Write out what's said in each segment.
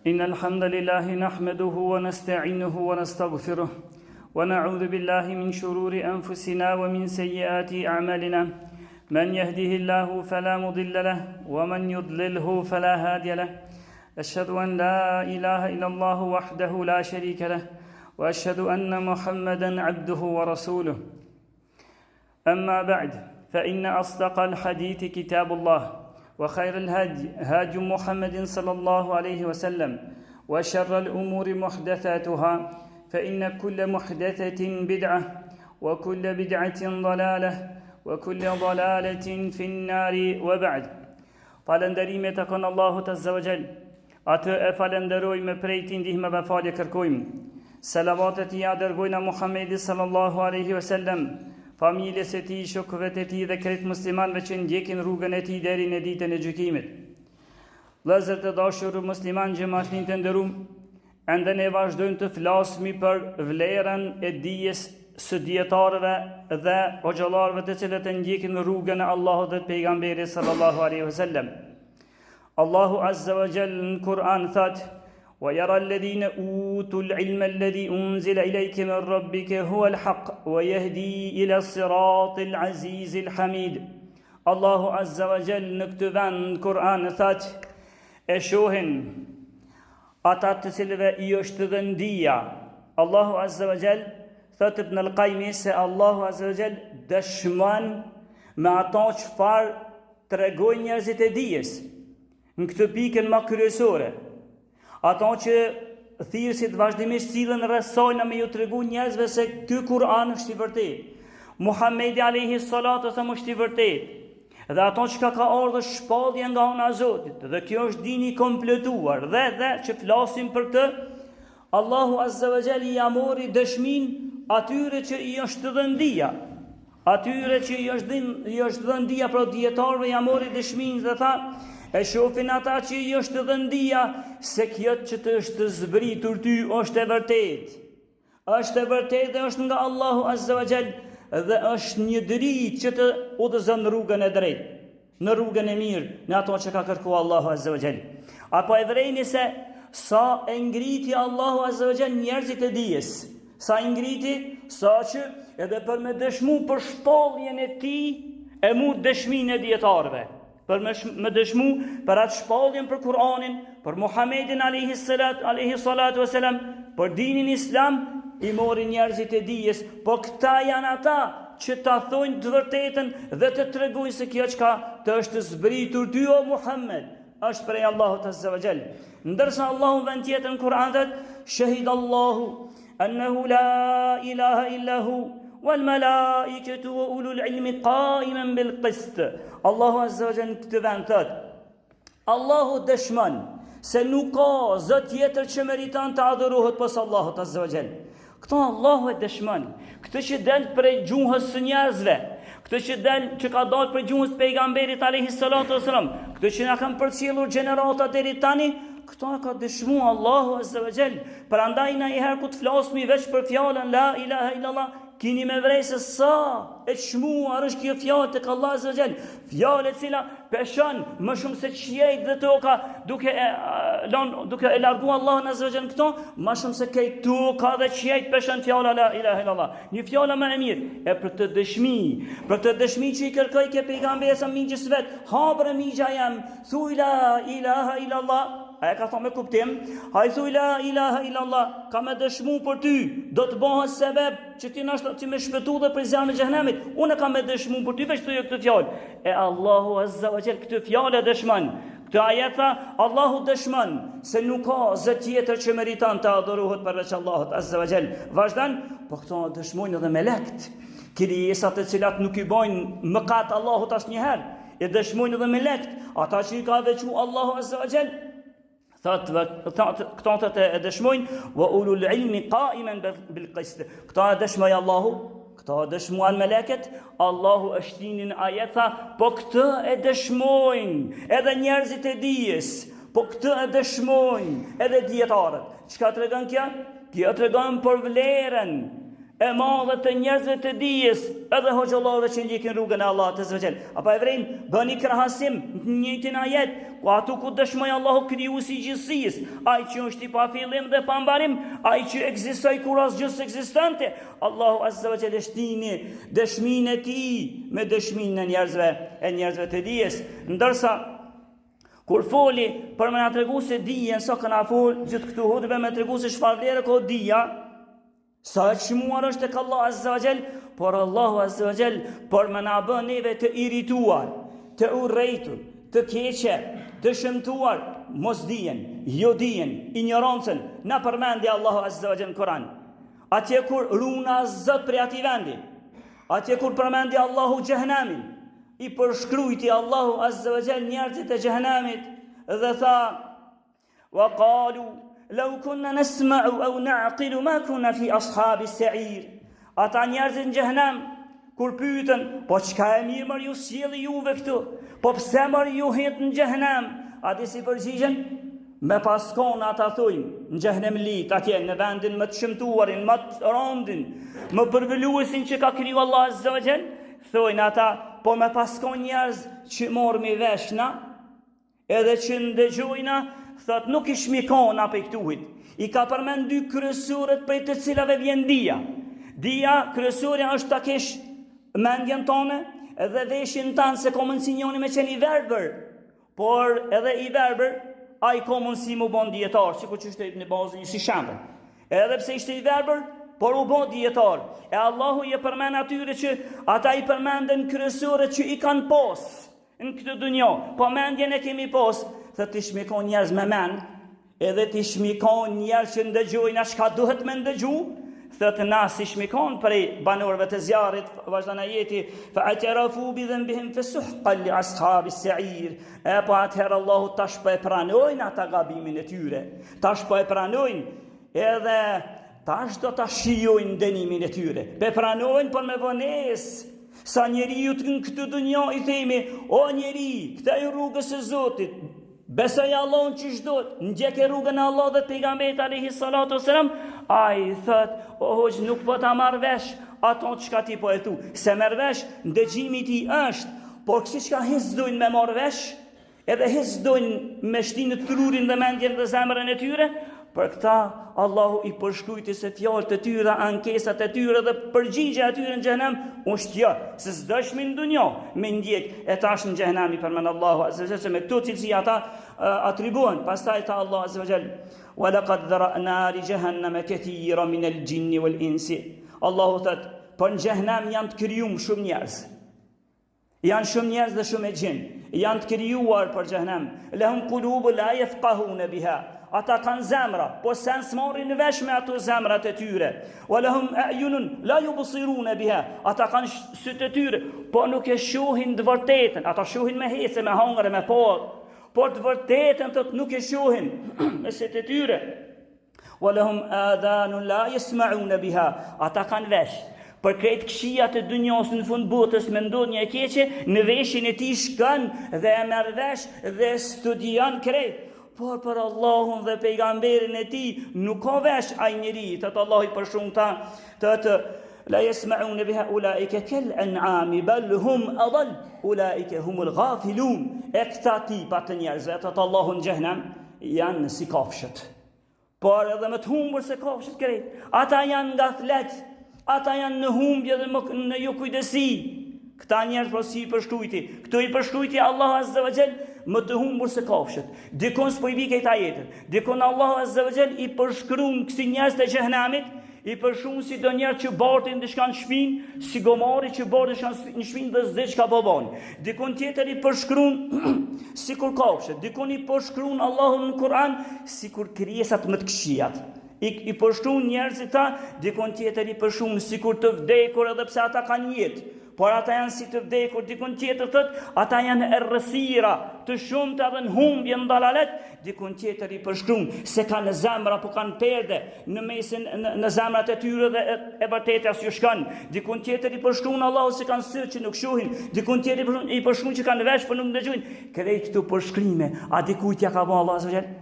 إن الحمد لله نحمده ونستعينه ونستغفره ونعوذ بالله من شرور أنفسنا ومن سيئات أعمالنا من يهده الله فلا مضل له ومن يضلله فلا هادي له أشهد أن لا إله إلا الله وحده لا شريك له وأشهد أن محمدا عبده ورسوله أما بعد فإن أصدق الحديث كتاب الله وخير الهدي هدي محمد صلى الله عليه وسلم وشر الأمور محدثاتها فإن كل محدثة بدعة وكل بدعة ضلالة وكل ضلالة في النار وبعد falënderimet e kon Allahut Azza wa Jall. Atë e falenderojmë prej tij ndihmë dhe falje kërkojmë. Selavatet i dërgojna Muhammedi sallallahu alaihi wasallam, familjes e tij, shokëve të tij dhe krejt muslimanëve që ndjekin rrugën e tij deri në ditën e gjykimit. Vëllezër të dashur musliman, xhamatin të nderuar, ende ne vazhdojmë të flasim për vlerën e dijes së dietarëve dhe hoxhallarëve të cilët e ndjekin rrugën e Allahut dhe pejgamberit sallallahu alaihi wasallam. Allahu Azza wa Jalla në Kur'an thot: ويرى الذين أوتوا العلم الذي أنزل إليك من ربك هو الحق ويهدي إلى الصراط العزيز الحميد. الله عز وجل نكتبان القرآن ثات أشوهن أتات سلفة يشتغن ديا. الله عز وجل ثات ابن القيم الله عز وجل دشمان ما تاج فار ترغوي njerëzit e dijes në këtë pikën më kryesore. Ato që thirrësit vazhdimisht sillen rrethojnë me ju tregu njerëzve se ky Kur'an është i vërtetë. Muhamedi alayhi salatu wasallam është i vërtetë. Dhe ato që ka ardhur shpallje nga ana e Zotit. Dhe kjo është dini i kompletuar. Dhe që flasim për këtë, Allahu Azza wa Jalla ja mori dëshminë atyre që i është dhënë dia. Atyre që i është dhënë dia për dietarëve ja mori dëshminë dhe tha: e shohin ata që i është dhënë dia se kjo që të është zbritur ty është e vërtetë. Është e vërtetë dhe është nga Allahu Azza wa Jall dhe është një dritë që të udhëzon rrugën e drejtë, në rrugën e mirë, në ato që ka kërkuar Allahu Azza wa Jall. Apo e vrejni se sa e ngriti Allahu Azza wa Jall njerëzit e dijes, sa e ngriti, sa që edhe për me dëshmu për shpalljen e tij e mu dëshminë e dietarëve. Për me dëshmu për atë shpalljen për Kur'anin, për Muhammedin alayhi salatu wasalam, për dinin islam, i mori njerëzit e dijes, po këta janë ata që ta thojnë të vërtetën dhe të tregojnë se kjo çka të është zbritur ty o Muhammed, është prej Allahut Azza wa Jall. Ndërsa Allahu vend tjetër në Kur'an thot: "Shahidallahu annahu la ilaha illa hu والملائكة وأولو العلم قائما بالقسط." Allahu Azza wa Jalla këtë vend thot: Allahu dëshmon se nuk ka zot tjetër që meriton të adhurohet pas Allahut Azza wa Jalla. Këto Allahu e dëshmon. Këtë që del prej gjuhës së njerëzve, këtë që ka dalë prej gjuhës pejgamberit alayhi salatu wasalam, këtë që na kanë përcjellur gjenerata deri tani, këto ka dëshmuar Allahu Azza wa Jalla. Prandaj na herë ku të flasmi veç për fjalën la ilaha illallah, kini me vrej se sa e çmuar është kjo fjalë tek Allah Azza wa Jall. Fjalë e cila peshon më shumë se qiejt dhe toka, duke e larguar Allahun Azza wa Jall këto, më shumë se këto toka dhe qiejt peshon fjala la ilaha illallah. Një fjalë më e mirë e për të dëshmi që i kërkoi ke pejgamberi sa mingjës vet, habre migja jam, thuaj la ilaha illallah. A ka thonë me kuptim, haj thuj la ilaha illallah, ka me dëshmu për ty, do të bëhet sebeb që ti nashta që me shpëtu dhe për zjarrin e xhenemit. Unë kam me dëshmu për ty veç të këtë fjalë. E Allahu Azza wa Jall këtë fjalë dëshmon. Këtë ajet tha, Allahu dëshmon se nuk ka zot tjetër që meriton të adhurohet përveç Allahut Azza wa Jall. Vazhdon, po këto dëshmojnë edhe melekt. Krijesat të cilat nuk i bojnë mëkat Allahut asnjëherë, e dëshmojnë edhe melekt, ata që i ka veçu Allahu Azza wa Jall. Këta e dëshmojnë wa ulul ilmi qaiman bil qist. Këta e dëshmoj Allahu, këta e dëshmuan meleket, Allahu është tinin ajeta, po këtë e dëshmojnë edhe njerëzit e dijes, po këtë e dëshmojnë edhe dietarët. Çka tregon kjo? Kjo tregon për vlerën e madhe të njerëzve të dijes, edhe hoxhallarëve që ndjekin rrugën e Allahut azza wa jall. Apo evrein bëni krahasim në njëjtin ajet, ku atu ku dëshmoi Allahu krijuesi i gjithësisë, ai që është i pa fillim dhe pa mbarim, ai që ekzistoi kur asgjë s'ekzistonte. Allahu azza wa jall shtini dëshminë e tij me dëshminë e njerëzve të dijes, ndërsa kur foli për me na tregu se dija, sa kanë fol gjithë këtu hutbe me tregu se çfarë vlerë ka dija, sa e çmuar është tek Allah azza wa jall, por Allahu azza wa jall por me na bën neve të irrituar, të urrëtur, të keqe, të shëmtuar, mos dijen, jo dijen, ignorancën, na përmendi Allahu azza wa jall në Kur'an. Atje kur runa zot për ati vendi, atje kur përmendi Allahu xhehenamin, i përshkrujti Allahu azza wa jall njerëzit e xhehenamit dhe tha: "Wa qalu law kunna nasma'u aw na'qilu ma kunna fi ashabi as-sa'ir." Ata njerëzit në xhehenam kur pyetën, po çka e mirë më ju sjelli juve këtu? Po pse më ju het në xhehenam? Ati si përgjigjen? Me paskon ata thujnë në xhehenem lit atje në vendin më të shëmtuarin, më të rëndin, më përvëluesin që ka kriju Allah azza wa jall. Thojnë ata, po me paskon njerëz që mormi veshna, edhe që ndëgjojna, thot nuk i shmikona për këtuhit. I ka përmend dy kryesorët për të cilave vjen dija. Dija kryesorja është ta kesh mendjen tonë edhe veshin tanë, se ka mundsi njoni me qenë i verbër, por edhe i verbër ai ka mundsi mu bon dietar, sikur që është në bazë një si shembull. Edhe pse ishte i verbër, por u bë dietar. E Allahu i përmend atyre që ata i përmenden kryesorët që i kanë pas në këtë dunjë. Po mendjen e kemi pas, se ti shmikon njerëz me mend, edhe ti shmikon njerëz që ndëgjojnë çka duhet me ndëgju, thotë na si shmikon prej banorëve të zjarrit, vazhdon ajeti: "Fa atarafu bi dhanbihim fasuhqan li ashabis sa'ir." E po atëherë Allahu tash po e pranojnë ata gabimin e tyre. Tash po e pranojnë edhe tash do ta shijojnë dënimin e tyre. Pe pranojnë për me vonesë. Sa njeriu në këtë dunjë i themi: "O njeri, kthej rrugës së Zotit. Besoj Allahun që çdo, ndjekë rrugën e Allahut dhe pejgamberit alayhi salatu wasalam." Ai thot: "O hoj, nuk po ta marr vesh ato çka ti po e thu. Se merr vesh, ndëgjimi i tij është, por siç ka hizdojnë me marr vesh, edhe hizdojnë me shtinë trurin dhe mendjen dhe zemrën e tyre." Për këta Allahu i përshkrujti se fjalët e tyre, ankesat e tyre dhe përgjigja e tyre në xhenem është jo, se s'dëshmi në dunjë me ndjek e tash në xhenem i përmend Allahu azza wa jalla me këto cilësi ata atribuohen. Pastaj tha Allahu azza wa jalla: "Wa laqad dhara'na li jahannama kathiran min al-jinni wal-insi." Allahu thot, po në xhenem janë të krijuar shumë njerëz. Janë shumë njerëz dhe shumë gjin. Janë të krijuar për xhenem. Lahum qulubun la yafqahuna biha. Ata kanë zemra, po sen s'marrin në vesh me ato zemrat e tyre. Wa lahum a'yunun la yubsiruna biha. Ata kanë sytë e tyre, po nuk e shohin të vërtetën. Ata shohin me hece, me hangre, me por të vërtetën thot nuk e shohin me sytë e tyre. Wa lahum adhanun la yasma'una biha. Ata kanë vesh. Për krejt këshijat e dunjos në fund botës me ndodh një e keqe, në veshin e ti shkën dhe e merr vesh dhe studion krejt. Por për Allahun dhe pejgamberin e tij nuk ka vesh ai njeri. Thot Allahu për shumë ta, thot: "La yasma'una biha ulaika kal an'ami bal hum adall ulaika humul ghafilun." E këta tipa të njerëzve, thot Allahu në xhenem, janë si kafshët. Por edhe më të humbur se kafshët krejt. Ata janë ngaflet, ata janë në humbje dhe në jo kujdesi. Këta njerëz po si i përshkrujti. Këto i përshkrujti Allahu azza wa jall më të humbur se kafshët. Dikon s'po i vi këta jetën. Dikon Allahu azza wa jall i përshkruan kësi njerëz të xhehenamit, i përshkruan si do njerëz që bartin diçka në shtëpinë, si gomari që bartin diçka në shtëpinë dhe s'di çka po bën. Dikon tjetër i përshkruan sikur kafshët. Dikon i përshkruan Allahun në Kur'an sikur krijesat më të këqijat. I përshkruan njerëzit ta, dikon tjetër i përshkruan sikur të vdekur edhe pse ata kanë jetë. Por ata janë si të vdekur, dikun tjetër thot, ata janë errësira të shumta dhe në humbje në dalalet, dikun tjetër i përshkruan se kanë zemra, po kanë perde në mesin në zemrat e tyre dhe e vërtetë as ju shkon. Dikun tjetër i përshkruan Allahu se kanë sy që nuk shohin, dikun tjetër i përshkruan që kanë vesh por nuk ndëgjojnë. Këto këtu përshkrime, a dikujt ja ka vënë Allahu subhanahu?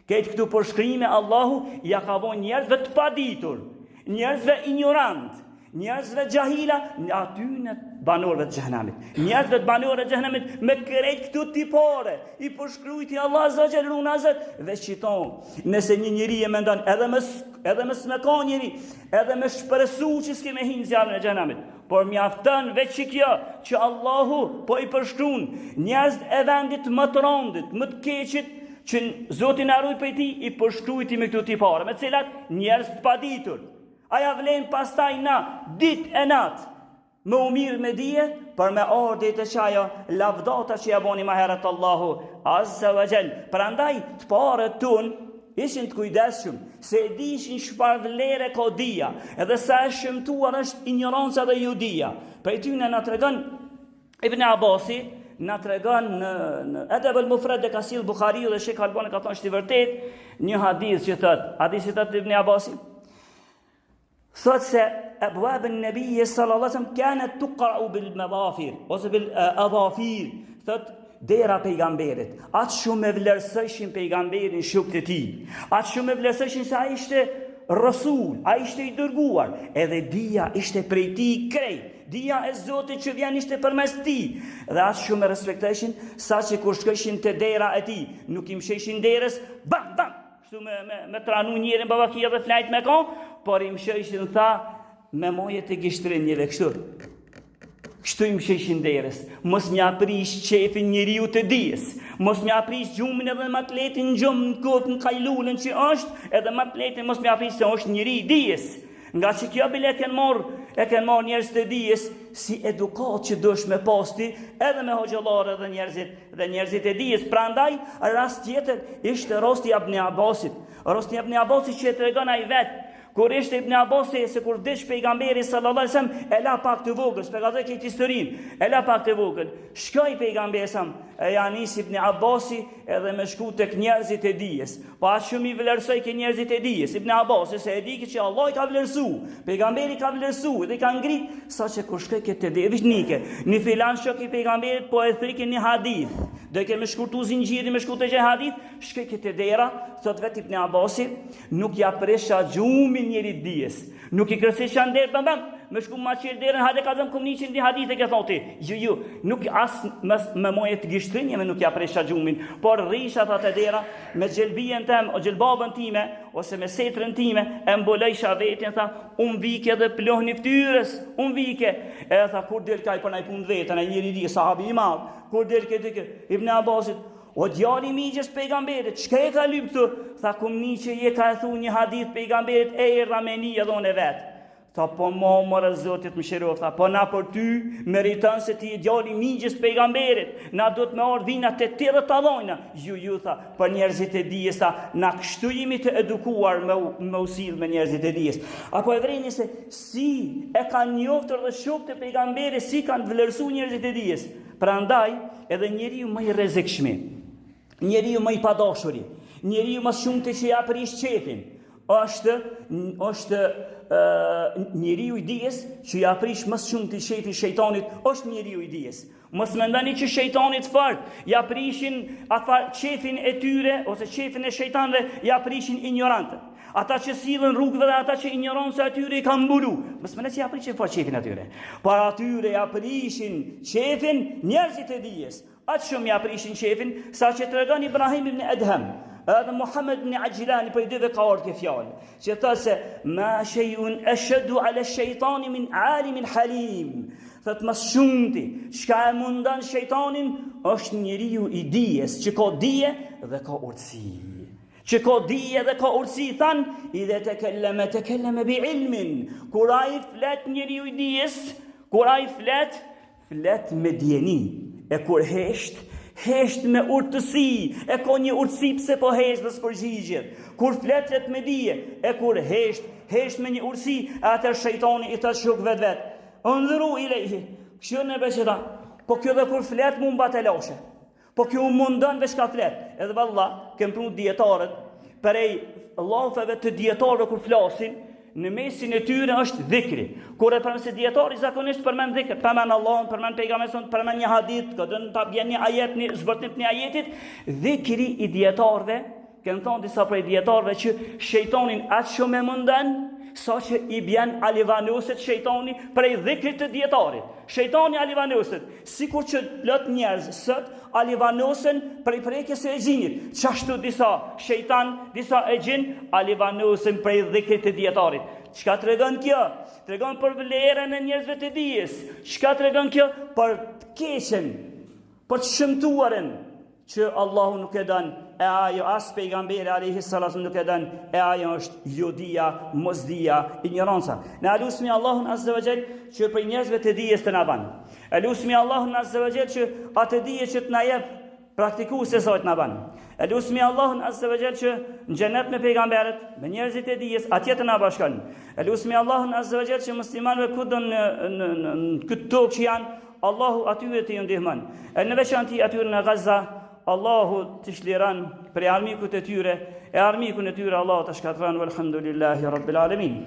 Këtë këtu përshkrime Allahu ja ka vënë njerëzve të paditur, njerëzve ignorant. Njerëzve gjahila, aty në banorëve të xhenemit. Njerëzve të banorëve të xhenemit me krejt këtu tipore, i përshkrujti Allah azza wa jalla unazet dhe qiton. Nëse një njeri e mendon edhe më ka njeri, edhe me shpresu që s'ke me hinë zjarrin e xhenemit. Por mjafton veç kjo që Allahu po i përshkruan njerëz e vendit më të rëndit, më të keqit, që Zoti na ruaj prej tij, i përshkruajti me këto tipare, me të cilat njerëz të paditur. Aja vlen pastaj na dit e nat me umirë me dije për me ardhi të qaja lavdata që ja boni ma herët Allahu azza wa jall. Prandaj të parët tun ishin të kujdesshëm se e dishin çfarë vlere ka dija, edhe sa e shëmtuar është ignoranca dhe judia. Prej tyne na tregon Ibn Abasi, na tregon në Adab al-Mufrad e ka sill Buhariu dhe Sheikh Albani ka thënë është i vërtet një hadith që thot, hadithi thot Ibn Abasi thot se abwab an-nabiy sallallahu alaihi wasallam kanat tuqra'u bil madafir ose bil adafir, thot dera pejgamberit atë shumë e vlerësojshin pejgamberin shokët e tij, atë shumë e vlerësojshin se ai ishte rasul, ai ishte i dërguar, edhe dija ishte prej tij krejt. Dija e Zotit që vjen ishte përmes tij, dhe atë shumë e respektojshin, saqë kur shkojshin te dera e tij, nuk i msheshin derës, bam bam, kështu me tranu njërin babakia dhe flajt me kon, por i msheshin tha me moje të gishtrinjeve kështu. Kështu i msheshin derës, mos mja prish qefin njeriu të dijes, mos mja prish gjumin edhe matletin gjumë në kot në kajlulën që është, edhe matletin mos mja prish se është njeri i dijes. Nga që kjo bile e kanë marrë njerëz të dijes si edukat që dush me pasti edhe me hoxhallarë dhe njerëzit e dijes. Prandaj rast tjetër ishte rasti Ibn Abbasit. Rasti Ibn Abbasit që e tregon ai vet. Kur ishte Ibn Abbasi, se kur dish pejgamberi sallallahu alaihi wasallam, e la pak të vogël, shpjegoj këtë historinë, e la pak të vogël. Shkoi pejgamberi sa ja nisi Ibn Abbasi edhe me shku tek njerëzit e dijes. Po aq shumë i vlerësoi ke njerëzit e dijes. Ibn Abbasi se e di që Allah i ka vlerësu, pejgamberi ka vlerësu dhe ka ngrit saqë kur shkoi këtë devijnike. Një filan shok i pejgamberit po e thrikin një hadith. Do kemi shkurtu zinxhirin me shkurtë që hadith, shkoi këtë dera, thot vet Ibn Abbasi, nuk ja presha gjumin njerit dijes, nuk i kërësisha nderë bambam, me shku ma qërë derën, hade ka zëmë këmë një hadith e ke thoti, ju, nuk asë me moje të gishtrinjeve nuk ja presha gjumin, por risha tha të dera, me gjelbijen tem, o gjelbabën time, ose me setrën time, e mbolejsha vetin, tha, unë vike dhe ploh një ftyrës, unë vike, e tha, kur del kaj për nëj punë vetën, e njëri di, sahabi i madh, kur del këtë Ibn Abbasit, o djali migjës pejgamberit, çka e ka lyp këtu? Tha kumni që je ka thu një hadith pejgamberit e erdha me një dhone vet. Tha po mërë Zotit më shirov, tha po na për ty meriton se ti je djali migjës pejgamberit, na do të me ardh vina të tjera të dhojna. Ju tha, për njerëzit e dijes, tha, na kështu jemi të edukuar me usil me njerëzit e dijes. Apo e vreni se si e kanë njoftër dhe shokët e pejgamberit, si kanë vlerësu njerëzit e dijes. Prandaj edhe njeriu më i rrezikshëm, njeriu më i padashuri, njeriu më shumë të që ja prish qefin, është njeriu i dijes që ja prish më shumë të qefin shejtanit, është njeriu i dijes. Mos mendoni që shejtanit fort ja prishin qefin e tyre ose qefin e shejtanëve ja prishin ignorantët. Ata që sillen rrugëve dhe ata që ignoranca e tyre i kanë mbulu. Mos mendoni që ja prishin fort qefin atyre. Por atyre ja prishin qefin njerëzit e dijes. Atë shumë ja prishin qefin, sa që të regon Ibrahim ibn Adham, edhe Muhammed ibn Ajilani, për i dyve ka orë këtë fjallë, që thë se, ma shejun e shëdu ale shejtani min alimin halim, thëtë mas shumëti, qka e mundan shejtanin, është njeriu i dijes, që ka dije dhe ka urtësi. Që ka dije dhe ka urtësi, thanë, i dhe të kelleme bi ilmin, kur a i flet njeriu i dijes, kur a i flet me djeni. E kur hesht me urtësi, e ka një urtësi pse po hesht dhe s'përgjigjet. Kur fletet me dije, e kur hesht me një urtësi, atër shejtani i të shuk vet. Ëndhëru i lejhi, kështu në beqeta, po kjo dhe kur flet mu mba të lashe, po kjo mundon veç ka flet. Edhe valla, kem punu djetarët, përej lafeve të djetarëve kur flasin, në mesin e tyre është dhikri. Kur e përmend se dietari zakonisht përmend dhikr, përmend Allahun, përmend pejgamberin, përmend një hadith, qëdën ta bjen një ajet, një zbërtim të një ajetit, dhikri i dietarëve, kanë thonë disa prej dietarëve që shejtanin atë shumë e mundan, sa që i bjen alivanoset shejtani prej dhikrit të dietarit. Shejtani alivanoset, sikur që plot njerëz sot alivanosen prej prekjes së xhinit. Çashtu disa shejtan, disa e xhin alivanosen prej dhikrit të dietarit. Çka tregon kjo? Tregon për vlerën e njerëzve të dijes. Çka tregon kjo? Për të keqen, për të shëmtuarën që Allahu nuk e don, e ajo as pejgamberi alayhi salatu nuk e don, e ajo është jodia, mosdia, ignoranca. Ne alusmi Allahun azza wa jall që për njerëzve të dijes të na ban. Alusmi Allahun azza wa jall që atë dije që të na jep praktikuese sa të na ban. Alusmi Allahun azza wa jall që në xhenet me pejgamberët, me njerëzit e dijes, atje të na bashkon. Alusmi Allahun azza wa jall që muslimanëve kudo në këtë tokë që janë, Allahu atyre të ju ndihmon. Në veçantë atyre në Gaza, Allahu të shliran për armikut e tyre, e armikun e tyre Allahu të shkatran, walhamdulillahi rabbil alamin.